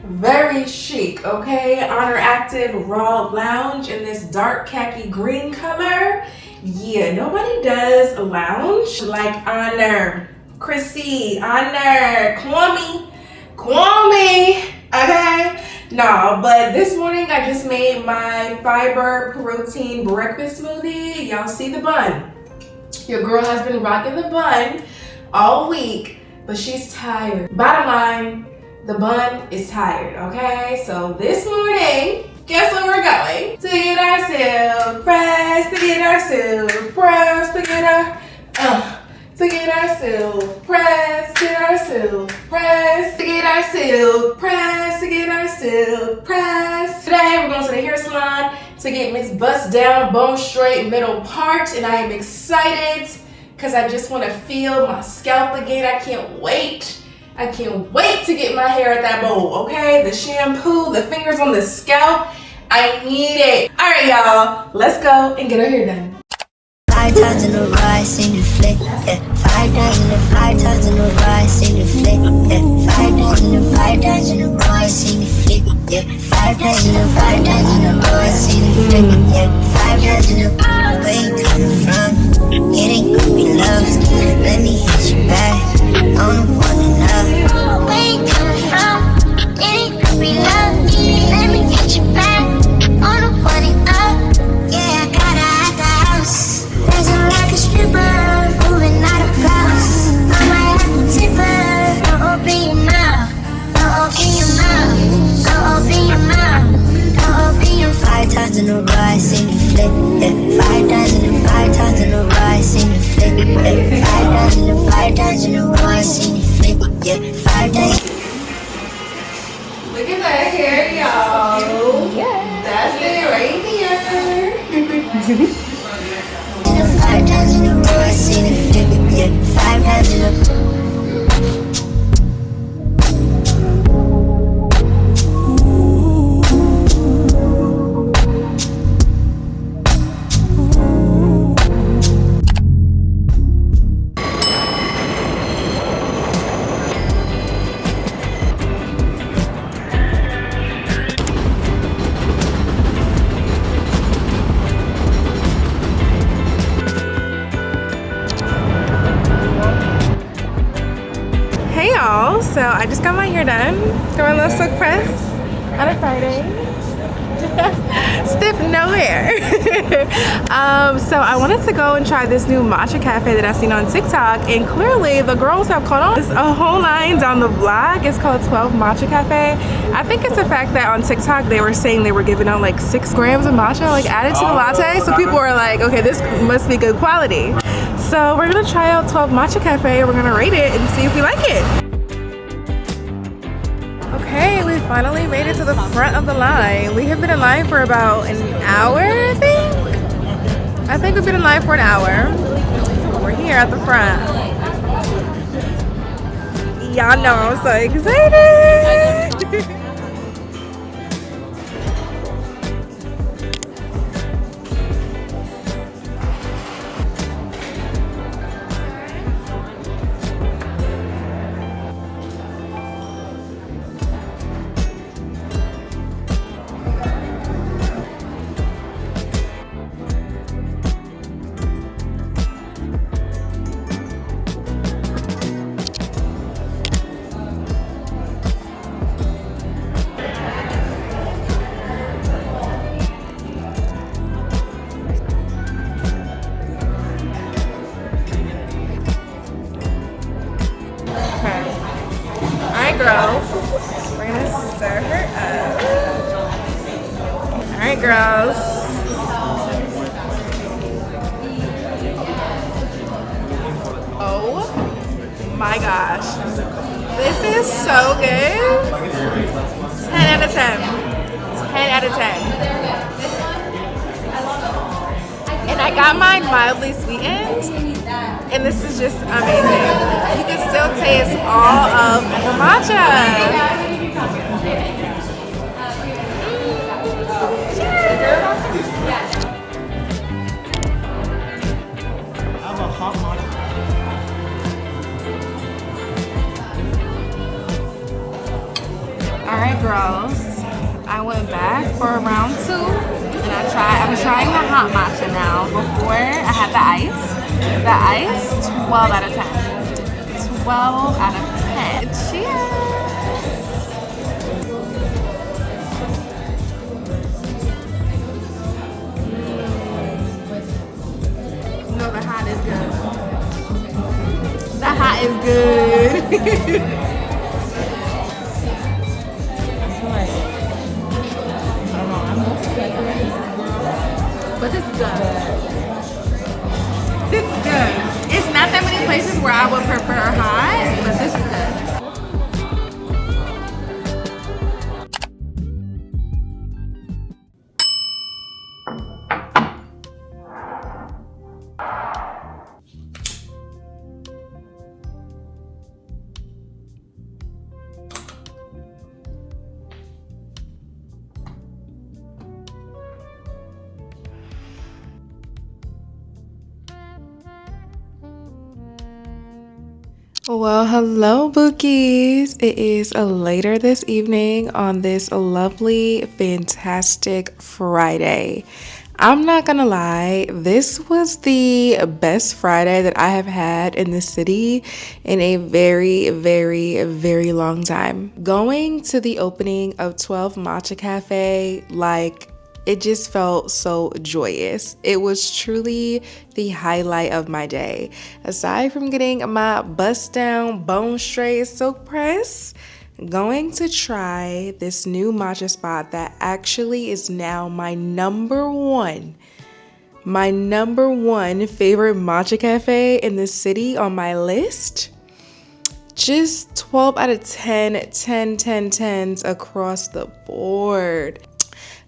Speaker 4: very chic, okay? Honor Active Raw Lounge in this dark khaki green color. Yeah, nobody does lounge like Honor. Chrissy, Honor, Kwame, okay? No, but this morning I just made my fiber protein breakfast smoothie. Y'all see the bun. Your girl has been rocking the bun all week, but she's tired. Bottom line, the bun is tired, okay? So this morning, guess where we're going? To get ourselves pressed, to get ourselves pressed, to get ourselves pressed, to get ourselves pressed, to get ourselves pressed, to get ourselves pressed. Today we're going to the hair salon to get Miss Bust Down Bone Straight middle part, and I am excited because I just want to feel my scalp again. I can't wait to get my hair at that bowl, okay? The shampoo, the fingers on the scalp, I need it. All right, y'all, let's go and get our hair done.
Speaker 7: 5 times in a row, I seen you flick. Yeah, 5 times in a 5 times in a row, I seen you flick. Yeah, 5 times in a 5 times in a row, I seen you flick. Yeah, 5 times in a 5 times in a row, I seen you flick. Yeah, 5 times in a where you coming from? It ain't gonna be love. Let me hit you back. On the one enough. Where you coming from? It ain't gonna be love. Let me hit you back. On the one enough. Yeah, I got her at the house. Dancing like a stripper, moving out of blouse. I might have to tip her. Don't open your mouth. Don't open your mouth. Don't open your mouth. Don't open your 5 times in a row, I seen you flip. Yeah, 5 times in a 5 times in a row, I seen you flip. Yeah, 5 times in a 5 times in a row, I seen you flip. Yeah, 5 times.
Speaker 4: Look at that hair, y'all. Yeah. That's it right here.
Speaker 7: 5 times in a row, I seen it flip. Yeah, 5 times in a
Speaker 4: So I just got my hair done. Got my little silk press on a Friday. Stiff, no hair. So I wanted to go and try this new matcha cafe that I've seen on TikTok, and clearly the girls have caught on. There's a whole line down the block. It's called 12 Matcha Cafe. I think it's the fact that on TikTok they were saying they were giving out like 6 grams of matcha like added to the latte, so people were like, okay, this must be good quality. So we're gonna try out 12 Matcha Cafe. We're gonna rate it and see if we like it. Okay, we finally made it to the front of the line. We have been in line for about an hour, I think. I think we've been in line for an hour. We're here at the front. Y'all know I'm so excited. Girls, we're gonna stir her up. All right, girls. Oh my gosh, this is so good. 10 out of 10. 10 out of 10. And I got mine mildly sweetened, and this is just amazing. You can still taste all of the matcha. Alright girls, I went back for round 2 and I was trying the hot matcha now. Before I had the ice. The ice, 12 out of 10. 12 out of 10. Cheers! No, the hot is good. The hot is good. But this is good. This is good. It's not that many places where I would prefer hot, but this is good. Well, hello, Bookies. It is later this evening on this lovely, fantastic Friday. I'm not gonna lie, this was the best Friday that I have had in the city in a very, very, very long time. Going to the opening of 12 Matcha Cafe, it just felt so joyous. It was truly the highlight of my day. Aside from getting my bust down, bone straight silk press, going to try this new matcha spot that actually is now my number one favorite matcha cafe in the city on my list. Just 12 out of 10, 10s across the board.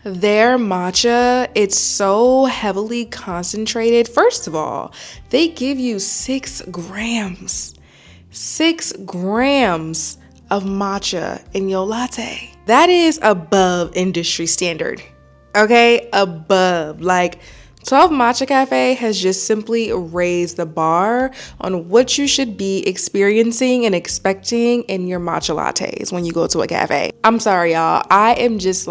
Speaker 4: Their matcha, it's so heavily concentrated. First of all, they give you 6 grams. 6 grams of matcha in your latte. That is above industry standard. Okay? Above. 12 Matcha Cafe has just simply raised the bar on what you should be experiencing and expecting in your matcha lattes when you go to a cafe. I'm sorry, y'all. I am just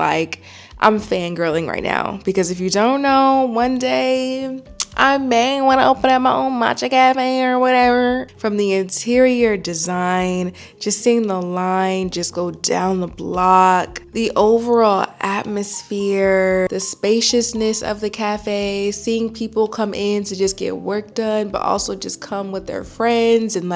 Speaker 4: I'm fangirling right now because if you don't know, one day I may want to open up my own matcha cafe or whatever. From the interior design, just seeing the line just go down the block, the overall atmosphere, the spaciousness of the cafe, seeing people come in to just get work done, but also just come with their friends and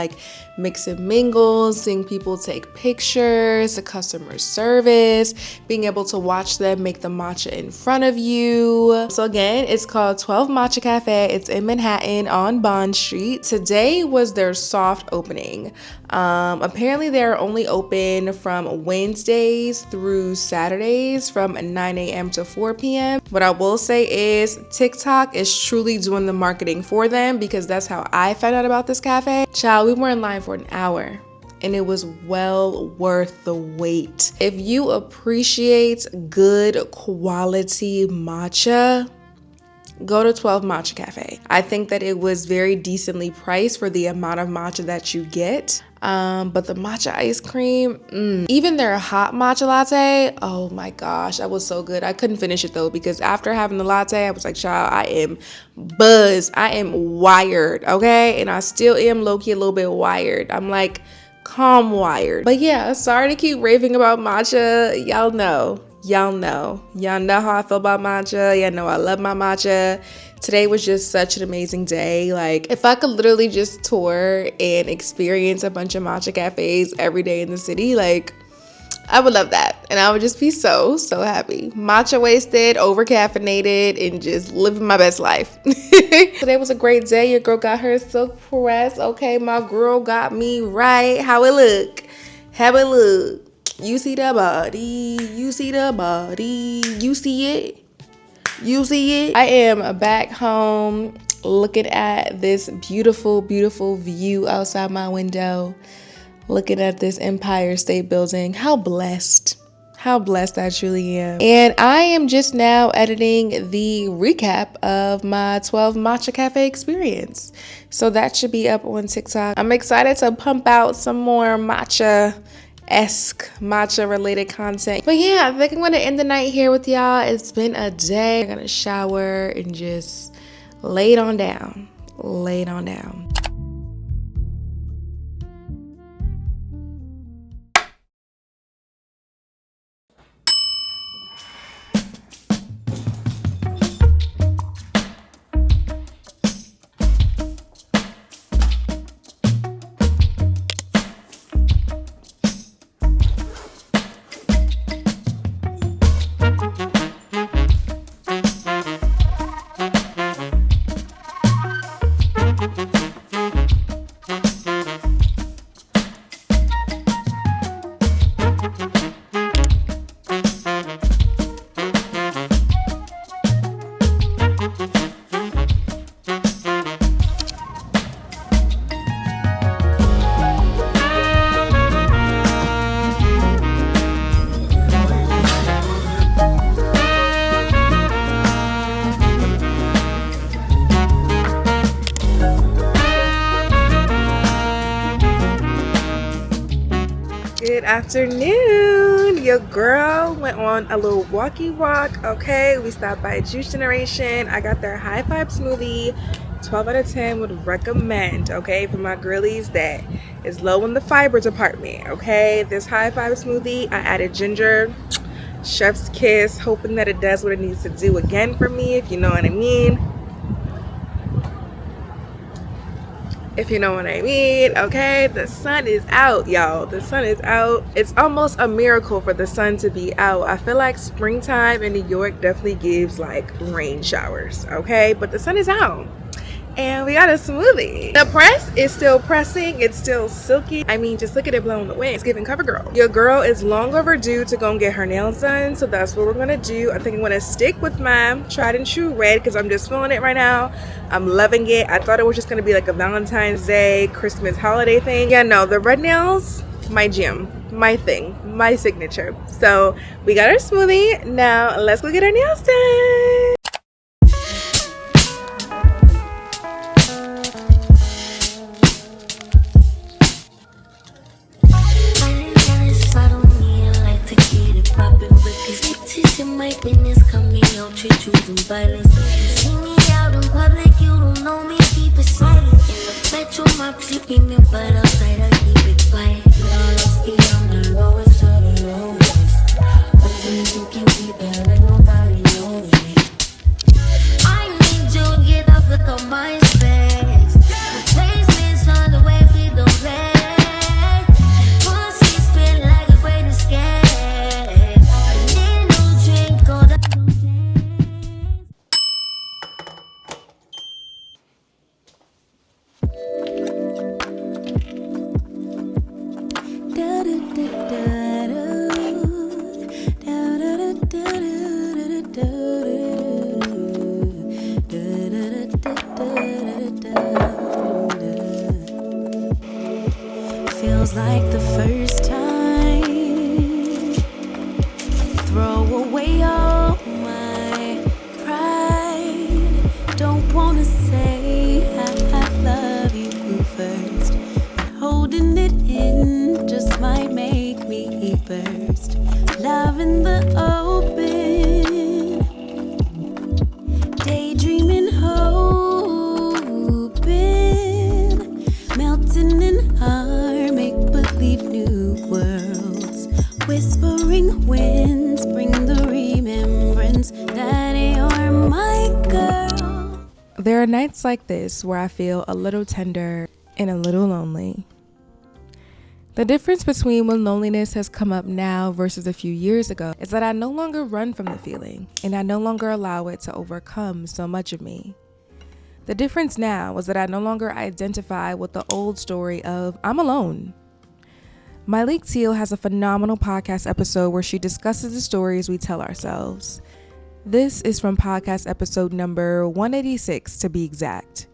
Speaker 4: mix and mingle, seeing people take pictures, the customer service, being able to watch them make the matcha in front of you. So again, it's called 12 Matcha Cafe. It's in Manhattan on Bond Street. Today was their soft opening. Apparently they're only open from Wednesdays through Saturdays from 9 a.m. to 4 p.m. What I will say is TikTok is truly doing the marketing for them because that's how I found out about this cafe. Child, we were in line for an hour and it was well worth the wait. If you appreciate good quality matcha, go to 12 Matcha Cafe. I think that it was very decently priced for the amount of matcha that you get. But the matcha ice cream, even their hot matcha latte, oh my gosh, that was so good. I couldn't finish it though because after having the latte, I was like, child, I am buzzed. I am wired, okay? And I still am low-key a little bit wired. I'm calm wired. But yeah, sorry to keep raving about matcha. Y'all know how I feel about matcha. Y'all know I love my matcha. Today was just such an amazing day. If I could literally just tour and experience a bunch of matcha cafes every day in the city, I would love that. And I would just be so happy. Matcha wasted, over caffeinated, and just living my best life. Today was a great day. Your girl got her silk press. Okay, my girl got me right. How it look? How it look? You see the body, you see the body, you see it,
Speaker 1: You see it? I am back home looking at this beautiful, beautiful view outside my window, looking at this Empire State Building. How blessed I truly am. And I am just now editing the recap of my 12 Matcha Cafe experience. So that should be up on TikTok. I'm excited to pump out some more matcha related content. But yeah, I think I'm gonna end the night here with y'all. It's been a day. I'm gonna shower and just lay it on down. Good afternoon. Your girl went on a little walkie walk. Okay, we stopped by Juice Generation. I got their high five smoothie. 12 out of 10 would recommend, okay, for my girlies that is low in the fiber department. Okay, this high five smoothie, I added ginger, chef's kiss, hoping that it does what it needs to do again for me, if you know what I mean. Okay, the sun is out, y'all. The sun is out. It's almost a miracle for the sun to be out. I feel like springtime in New York definitely gives like rain showers, okay, but the sun is out and we got a smoothie. The press is still pressing. It's still silky. I mean, just look at it blowing the wind. It's giving cover girl. Your girl is long overdue to go and get her nails done, so that's what we're gonna do. I think I'm gonna stick with my tried and true red because I'm just feeling it right now. I'm loving it. I thought it was just gonna be like a Valentine's Day, Christmas holiday thing. Yeah, no, the red nails, my jam, my thing, my signature. So we got our smoothie. Now let's go get our nails done.
Speaker 7: Choosing violence. If you see me out in public, you don't know me, keep it silent. In the bedroom, I'm sleeping, but outside, I keep it quiet. I'm the lowest of the lowest. But you can keep it like nobody knows me. I need you to get off with all my space. Replacements on the way, please don't play. Pussy spit like a great escape. I need a new drink, go down. Feels like the first time. Throw away all my pride. Don't wanna say I love you first, but holding it in just might make me burst. Love in the open, daydreaming, hoping, melting in our make-believe new worlds. Whispering winds bring the remembrance that you're my girl.
Speaker 4: There are nights like this where I feel a little tender and a little lonely. The difference between when loneliness has come up now versus a few years ago is that I no longer run from the feeling, and I no longer allow it to overcome so much of me. The difference now is that I no longer identify with the old story of I'm alone. Myleik Teal has a phenomenal podcast episode where she discusses the stories we tell ourselves. This is from podcast episode number 186 to be exact.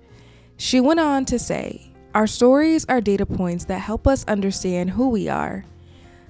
Speaker 4: She went on to say, our stories are data points that help us understand who we are.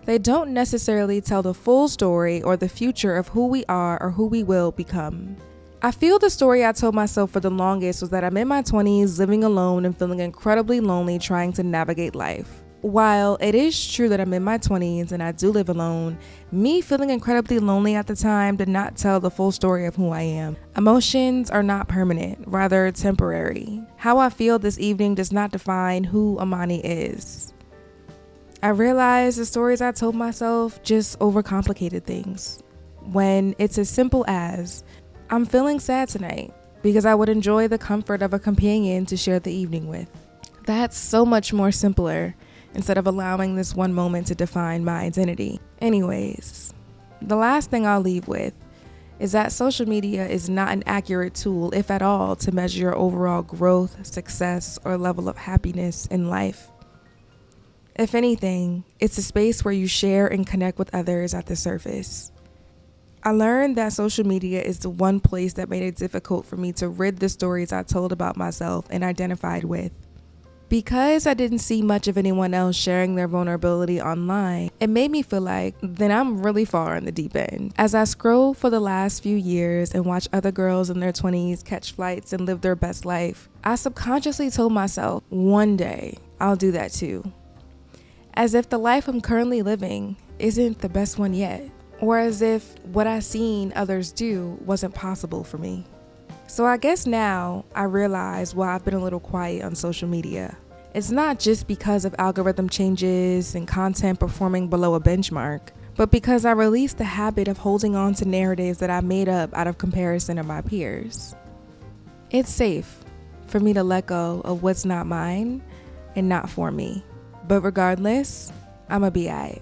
Speaker 4: They don't necessarily tell the full story or the future of who we are or who we will become. I feel the story I told myself for the longest was that I'm in my 20s, living alone and feeling incredibly lonely trying to navigate life. While it is true that I'm in my 20s and I do live alone, me feeling incredibly lonely at the time did not tell the full story of who I am. Emotions are not permanent, rather temporary. How I feel this evening does not define who Amani is. I realized the stories I told myself just overcomplicated things. When it's as simple as, I'm feeling sad tonight because I would enjoy the comfort of a companion to share the evening with. That's so much more simpler instead of allowing this one moment to define my identity. Anyways, the last thing I'll leave with is that social media is not an accurate tool, if at all, to measure your overall growth, success, or level of happiness in life. If anything, it's a space where you share and connect with others at the surface. I learned that social media is the one place that made it difficult for me to rid the stories I told about myself and identified with. Because I didn't see much of anyone else sharing their vulnerability online, it made me feel like, then I'm really far in the deep end. As I scroll for the last few years and watch other girls in their 20s catch flights and live their best life, I subconsciously told myself, one day I'll do that too. As if the life I'm currently living isn't the best one yet, or as if what I've seen others do wasn't possible for me. So I guess now I realize why I've been a little quiet on social media. It's not just because of algorithm changes and content performing below a benchmark, but because I released the habit of holding on to narratives that I made up out of comparison of my peers. It's safe for me to let go of what's not mine and not for me. But regardless, I'ma be alright.